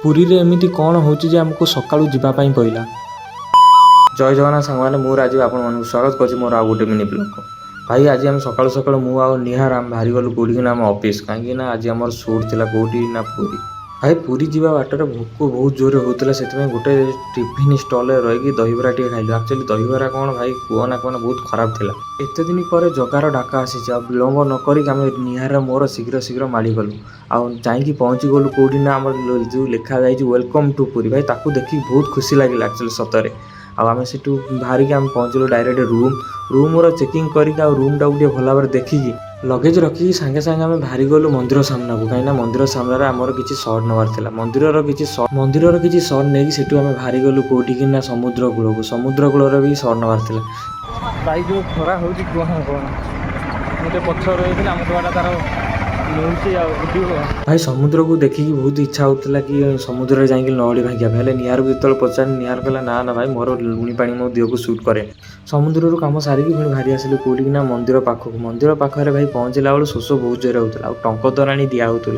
पुरी रे एमिति कौन होची जे हमको सकाळू जिबा पई पइला। जय जगन्नाथ सांगमाने मु राजीव आपण मानकु स्वागत करछि मोर आ गोटे मिनी ब्लॉग को। भाई आज हम सकाळू सकाळू मु आ निहार हम बाहरी गलु कोडी कि ना हम ऑफिस काहे ना आज हमर शूट थिला कोडी ना पुरी। भाई पुरी जीवा बाटर भोक बहुत जोरे होतला सेतमे गोटे टिफिन स्टॉल रे रही दहीबरा टे खाइलु। एक्चुअली दहीबरा कोन भाई कोना कोना बहुत खराब थिला। एते दिन पर जगार डाका आसी जा विलंब न करी हम निहार मोर शीघ्र शीघ्र माड़ी गलु आ जाई पहुंची गलु कोडी ना हमर जो लिखा जाई वेलकम टू पुरी। भाई ताकू देखि बहुत खुशी लागिला एक्चुअली सतरे। आम सेठू बाहर के आम पहुँचलु डायरेक्ट रूम चेकिंग करके रूम टा गोटे भल भाव देखिकी लगेज रखिकी सांगे सांगे आम बाहरी गलु मंदिर सामना को कहीं मंदिर सामने आमर किसी सर्ट नवार था। मंदिर किसी सर्ट नहीं सेठू आम बाहरी गलु कौटी कि ना समुद्र कूल भी सर्ट नवार था। भाई जो खरा हो गोटे पथर रही आम द्वारा तार भाई समुद्र को देखिकी बहुत इच्छा होता कि समुद्र में जाइए नहड़ी भांगिया हेल्ले निहार को जो पचार निहार कहला ना भाई मोर लुणी पानी मो देह को सुट करे। समुद्र कम सारिकी पुणी बाहरी आसिलु कौटी कि ना मंदिर पाखे भाई पहुँचला बेलू शोष बहुत जोर होता टंक तोराणी दिया होता।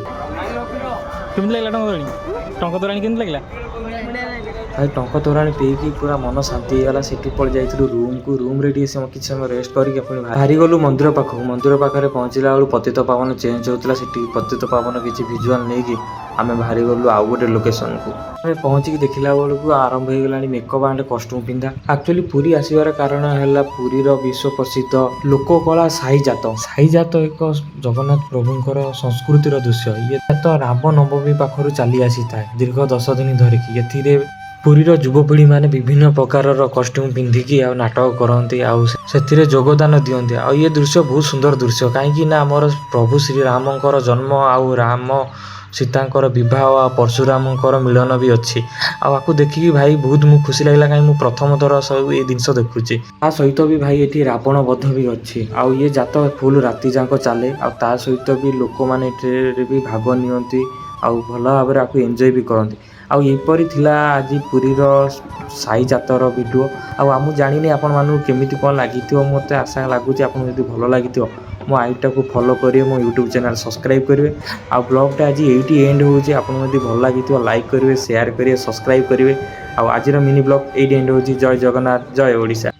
केमती लगला टंक तोराणी केमती लगला भाई टंक तोराणी पीकी पूरा मन शांति होगा। सेठी पड़ जाइलु रूम रे किसी समय रेस्ट करके बाहरी गलु मंदिर पाखे पहुँचला बेलू पतित पावन चेंज होता से पतित पावन किसी भिजुआल नहीं कि आम बाहरी गलु आउ गोटे लोकेशन को आम पहुँचिक देखला बेलू आरंभ हो गला मेकअप एंड कस्ट्यूम पिंधा। एक्चुअली पुरी आसबार कारण है पुरीर विश्व प्रसिद्ध लोककला साई जात एक जगन्नाथ प्रभुंर संस्कृतिर दृश्य। ये तो राम नवमी पाखर चली आसी था दीर्घ 10 दिन धरिकी। एथिरे पुरीर युवपीढ़ी माने विभिन्न प्रकार कस्ट्यूम पिंधिकी आ नाटक करते आथिरे योगदान दियंती। आ ये दृश्य बहुत सुंदर दृश्य कहीं ना आमर प्रभु श्री रामकर जन्म आउ राम सीतांकर विवाह आ परशुरामकर मिलन भी अच्छी। आपको देखिकी भाई बहुत मुझे खुशी लगे कहीं प्रथम थर सब ये जिनस देखुची। ता सहित भी भाई ये रावण वध भी अच्छी। आउ ये जात फुल राति जाक चले आ सहित भी लोक मैंने भी भाग नियंती आउ भल भाव आपको एंजॉय भी करती। आउ यहीपरी थिला आज पुरीर साई जातर वीडियो आम जानी आपण मानू केमिति कौन लगी मत आशा लगुच आप भल लगी मो आईटा को फॉलो करेंगे मो यूट्यूब चैनल सब्सक्राइब करेंगे। आ ब्लॉगटा आज ये एंड होची आपन भल लगी लाइक करेंगे शेयर करेंगे सब्सक्राइब करेंगे। आज मिनी ब्लॉग ये एंड होची। जय जगन्नाथ जय ओडिशा।